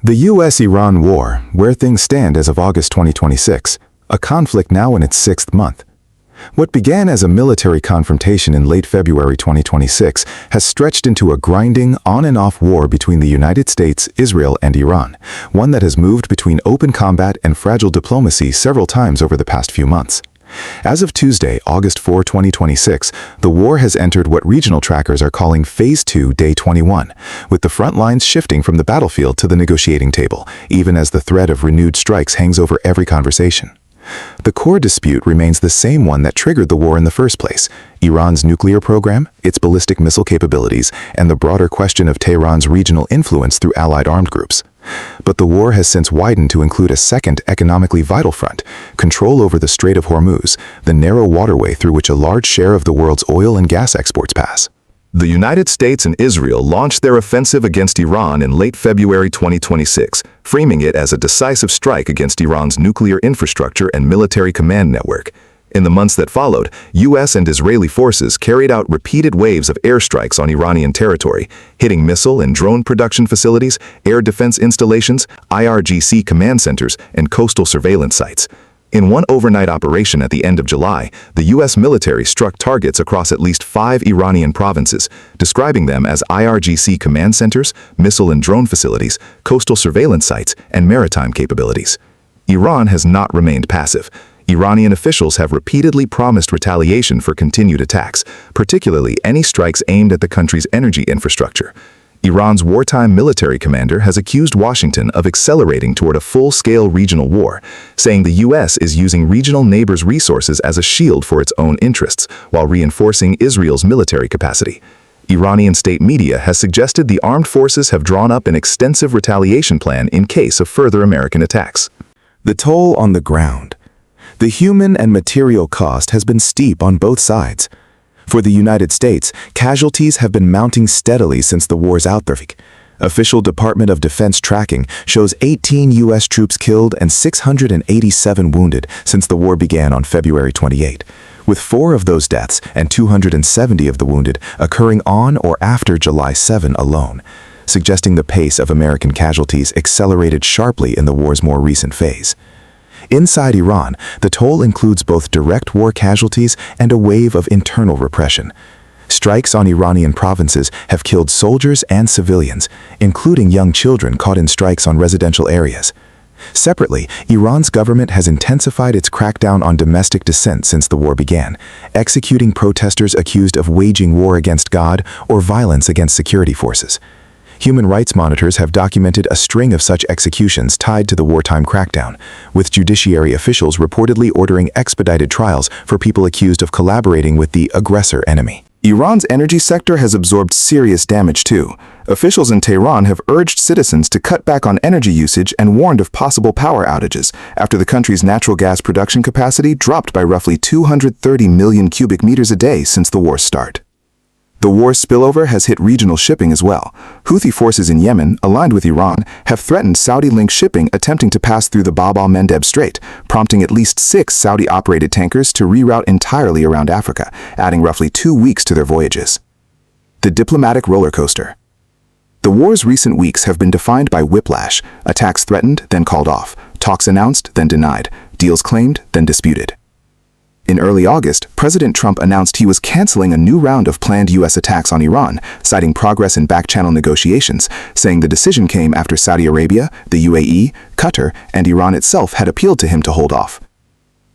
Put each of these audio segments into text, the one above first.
The U.S.-Iran war, where things stand as of August 2026, a conflict now in its sixth month. What began as a military confrontation in late February 2026 has stretched into a grinding on-and-off war between the United States, Israel, and Iran, one that has moved between open combat and fragile diplomacy several times over the past few months. As of Tuesday, August 4, 2026, the war has entered what regional trackers are calling Phase 2, Day 21, with the front lines shifting from the battlefield to the negotiating table, even as the threat of renewed strikes hangs over every conversation. The core dispute remains the same one that triggered the war in the first place: Iran's nuclear program, its ballistic missile capabilities, and the broader question of Tehran's regional influence through allied armed groups. But the war has since widened to include a second economically vital front: control over the Strait of Hormuz, the narrow waterway through which a large share of the world's oil and gas exports pass. The United States and Israel launched their offensive against Iran in late February 2026, framing it as a decisive strike against Iran's nuclear infrastructure and military command network. In the months that followed, U.S. and Israeli forces carried out repeated waves of airstrikes on Iranian territory, hitting missile and drone production facilities, air defense installations, IRGC command centers, and coastal surveillance sites. In one overnight operation at the end of July, the U.S. military struck targets across at least 5 Iranian provinces, describing them as IRGC command centers, missile and drone facilities, coastal surveillance sites, and maritime capabilities. Iran has not remained passive. Iranian officials have repeatedly promised retaliation for continued attacks, particularly any strikes aimed at the country's energy infrastructure. Iran's wartime military commander has accused Washington of accelerating toward a full-scale regional war, saying the U.S. is using regional neighbors' resources as a shield for its own interests, while reinforcing Israel's military capacity. Iranian state media has suggested the armed forces have drawn up an extensive retaliation plan in case of further American attacks. The toll on the ground. The human and material cost has been steep on both sides. For the United States, casualties have been mounting steadily since the war's outbreak. Official Department of Defense tracking shows 18 U.S. troops killed and 687 wounded since the war began on February 28, with 4 of those deaths and 270 of the wounded occurring on or after July 7 alone, suggesting the pace of American casualties accelerated sharply in the war's more recent phase. Inside Iran, the toll includes both direct war casualties and a wave of internal repression. Strikes on Iranian provinces have killed soldiers and civilians, including young children caught in strikes on residential areas. Separately, Iran's government has intensified its crackdown on domestic dissent since the war began, executing protesters accused of waging war against God or violence against security forces. Human rights monitors have documented a string of such executions tied to the wartime crackdown, with judiciary officials reportedly ordering expedited trials for people accused of collaborating with the aggressor enemy. Iran's energy sector has absorbed serious damage too. Officials in Tehran have urged citizens to cut back on energy usage and warned of possible power outages after the country's natural gas production capacity dropped by roughly 230 million cubic meters a day since the war's start. The war's spillover has hit regional shipping as well. Houthi forces in Yemen, aligned with Iran, have threatened Saudi-linked shipping attempting to pass through the Bab al-Mandeb Strait, prompting at least 6 Saudi-operated tankers to reroute entirely around Africa, adding roughly 2 weeks to their voyages. The diplomatic roller coaster. The war's recent weeks have been defined by whiplash: attacks threatened, then called off; talks announced, then denied; deals claimed, then disputed. In early August, President Trump announced he was canceling a new round of planned U.S. attacks on Iran, citing progress in back-channel negotiations, saying the decision came after Saudi Arabia, the UAE, Qatar, and Iran itself had appealed to him to hold off.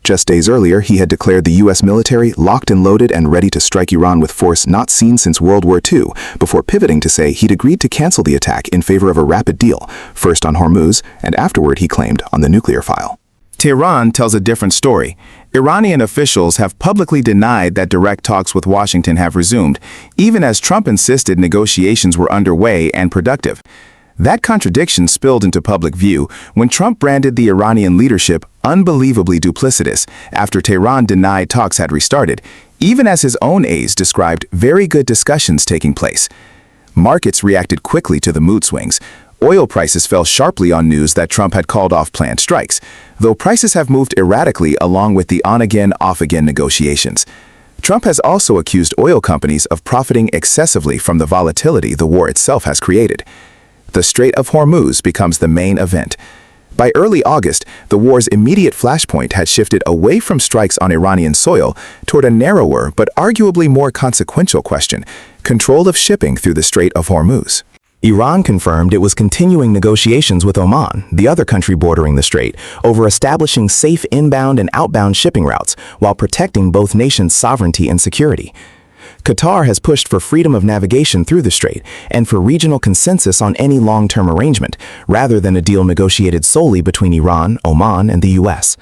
Just days earlier, he had declared the U.S. military locked and loaded and ready to strike Iran with force not seen since World War II, before pivoting to say he'd agreed to cancel the attack in favor of a rapid deal, first on Hormuz, and afterward, he claimed, on the nuclear file. Tehran tells a different story. Iranian officials have publicly denied that direct talks with Washington have resumed, even as Trump insisted negotiations were underway and productive. That contradiction spilled into public view when Trump branded the Iranian leadership unbelievably duplicitous after Tehran denied talks had restarted, even as his own aides described very good discussions taking place. Markets reacted quickly to the mood swings. Oil prices fell sharply on news that Trump had called off planned strikes, though prices have moved erratically along with the on-again, off-again negotiations. Trump has also accused oil companies of profiting excessively from the volatility the war itself has created. The Strait of Hormuz becomes the main event. By early August, the war's immediate flashpoint had shifted away from strikes on Iranian soil toward a narrower but arguably more consequential question: control of shipping through the Strait of Hormuz. Iran confirmed it was continuing negotiations with Oman, the other country bordering the strait, over establishing safe inbound and outbound shipping routes while protecting both nations' sovereignty and security. Qatar has pushed for freedom of navigation through the strait and for regional consensus on any long-term arrangement, rather than a deal negotiated solely between Iran, Oman, and the U.S.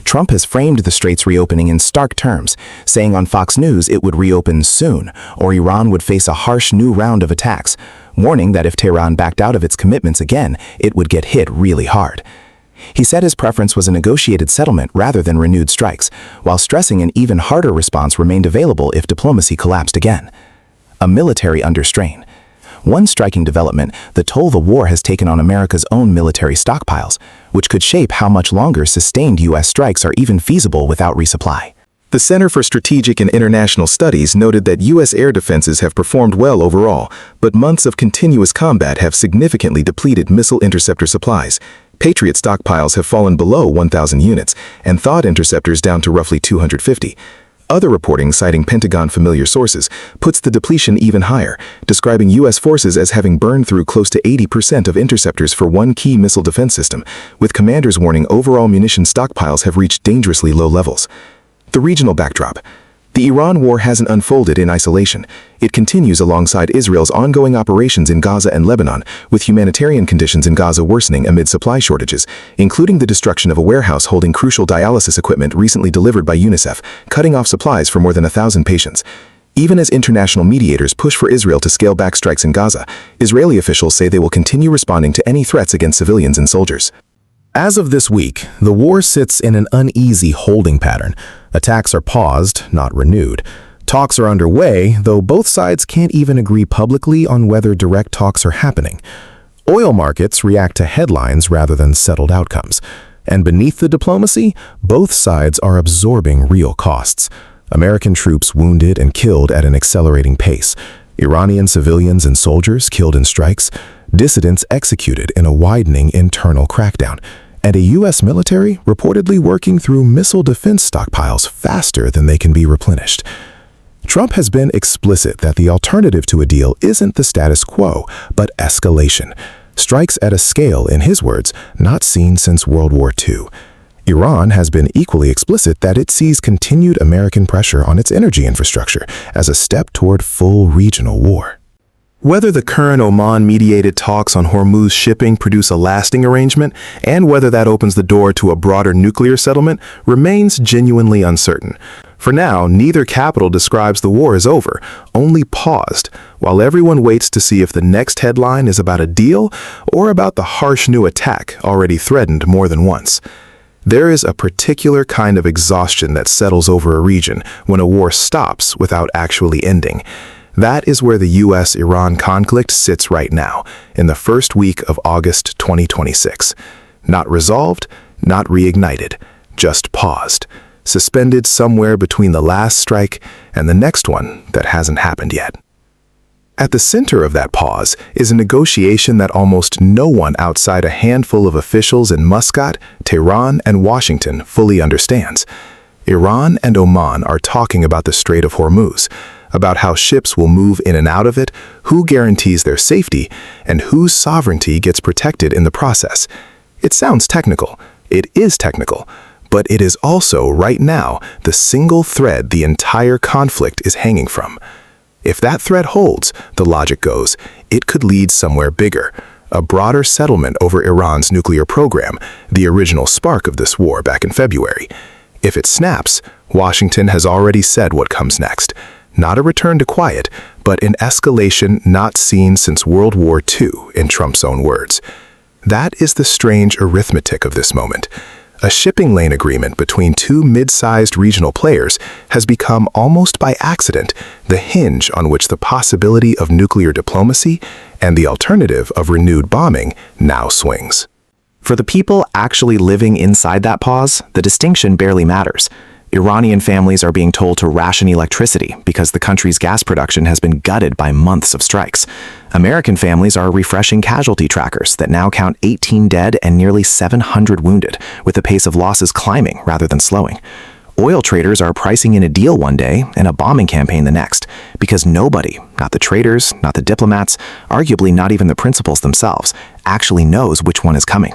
Trump has framed the strait's reopening in stark terms, saying on Fox News it would reopen soon, or Iran would face a harsh new round of attacks, warning that if Tehran backed out of its commitments again, it would get hit really hard. He said his preference was a negotiated settlement rather than renewed strikes, while stressing an even harder response remained available if diplomacy collapsed again. A military under strain. One striking development, the toll the war has taken on America's own military stockpiles, which could shape how much longer sustained U.S. strikes are even feasible without resupply. The Center for Strategic and International Studies noted that U.S. air defenses have performed well overall, but months of continuous combat have significantly depleted missile interceptor supplies. Patriot stockpiles have fallen below 1,000 units, and THAAD interceptors down to roughly 250. Other reporting, citing Pentagon familiar sources, puts the depletion even higher, describing U.S. forces as having burned through close to 80% of interceptors for one key missile defense system, with commanders warning overall munition stockpiles have reached dangerously low levels. The regional backdrop. The Iran war hasn't unfolded in isolation. It continues alongside Israel's ongoing operations in Gaza and Lebanon, with humanitarian conditions in Gaza worsening amid supply shortages, including the destruction of a warehouse holding crucial dialysis equipment recently delivered by UNICEF, cutting off supplies for more than 1,000 patients. Even as international mediators push for Israel to scale back strikes in Gaza, Israeli officials say they will continue responding to any threats against civilians and soldiers. As of this week, the war sits in an uneasy holding pattern. Attacks are paused, not renewed. Talks are underway, though both sides can't even agree publicly on whether direct talks are happening. Oil markets react to headlines rather than settled outcomes. And beneath the diplomacy, both sides are absorbing real costs. American troops wounded and killed at an accelerating pace. Iranian civilians and soldiers killed in strikes. Dissidents executed in a widening internal crackdown. And a U.S. military reportedly working through missile defense stockpiles faster than they can be replenished. Trump has been explicit that the alternative to a deal isn't the status quo, but escalation. Strikes at a scale, in his words, not seen since World War II. Iran has been equally explicit that it sees continued American pressure on its energy infrastructure as a step toward full regional war. Whether the current Oman-mediated talks on Hormuz shipping produce a lasting arrangement, and whether that opens the door to a broader nuclear settlement, remains genuinely uncertain. For now, neither capital describes the war as over, only paused, while everyone waits to see if the next headline is about a deal or about the harsh new attack already threatened more than once. There is a particular kind of exhaustion that settles over a region when a war stops without actually ending. That is where the U.S.-Iran conflict sits right now, in the first week of August 2026. Not resolved, not reignited, just paused, suspended somewhere between the last strike and the next one that hasn't happened yet. At the center of that pause is a negotiation that almost no one outside a handful of officials in Muscat, Tehran, and Washington fully understands. Iran and Oman are talking about the Strait of Hormuz, about how ships will move in and out of it, who guarantees their safety, and whose sovereignty gets protected in the process. It sounds technical. It is technical. But it is also, right now, the single thread the entire conflict is hanging from. If that thread holds, the logic goes, it could lead somewhere bigger, a broader settlement over Iran's nuclear program, the original spark of this war back in February. If it snaps, Washington has already said what comes next. Not a return to quiet, but an escalation not seen since World War II, in Trump's own words. That is the strange arithmetic of this moment. A shipping lane agreement between two mid-sized regional players has become, almost by accident, the hinge on which the possibility of nuclear diplomacy and the alternative of renewed bombing now swings. For the people actually living inside that pause, the distinction barely matters. Iranian families are being told to ration electricity because the country's gas production has been gutted by months of strikes. American families are refreshing casualty trackers that now count 18 dead and nearly 700 wounded, with the pace of losses climbing rather than slowing. Oil traders are pricing in a deal one day and a bombing campaign the next, because nobody, not the traders, not the diplomats, arguably not even the principals themselves, actually knows which one is coming.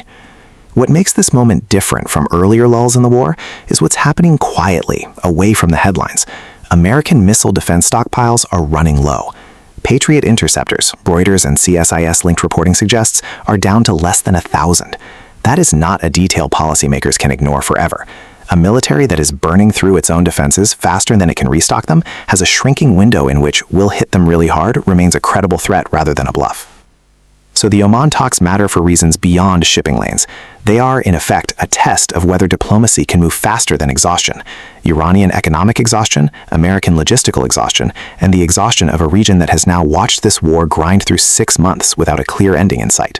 What makes this moment different from earlier lulls in the war is what's happening quietly, away from the headlines. American missile defense stockpiles are running low. Patriot interceptors, Reuters and CSIS-linked reporting suggests, are down to less than 1,000. That is not a detail policymakers can ignore forever. A military that is burning through its own defenses faster than it can restock them has a shrinking window in which "we'll hit them really hard" remains a credible threat rather than a bluff. So the Oman talks matter for reasons beyond shipping lanes. They are, in effect, a test of whether diplomacy can move faster than exhaustion. Iranian economic exhaustion, American logistical exhaustion, and the exhaustion of a region that has now watched this war grind through 6 months without a clear ending in sight.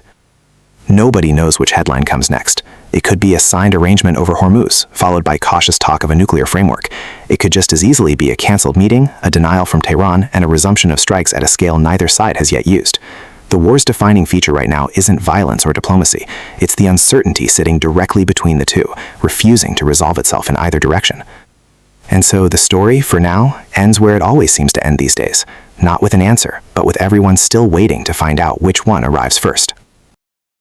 Nobody knows which headline comes next. It could be a signed arrangement over Hormuz, followed by cautious talk of a nuclear framework. It could just as easily be a canceled meeting, a denial from Tehran, and a resumption of strikes at a scale neither side has yet used. The war's defining feature right now isn't violence or diplomacy. It's the uncertainty sitting directly between the two, refusing to resolve itself in either direction. And so the story, for now, ends where it always seems to end these days. Not with an answer, but with everyone still waiting to find out which one arrives first.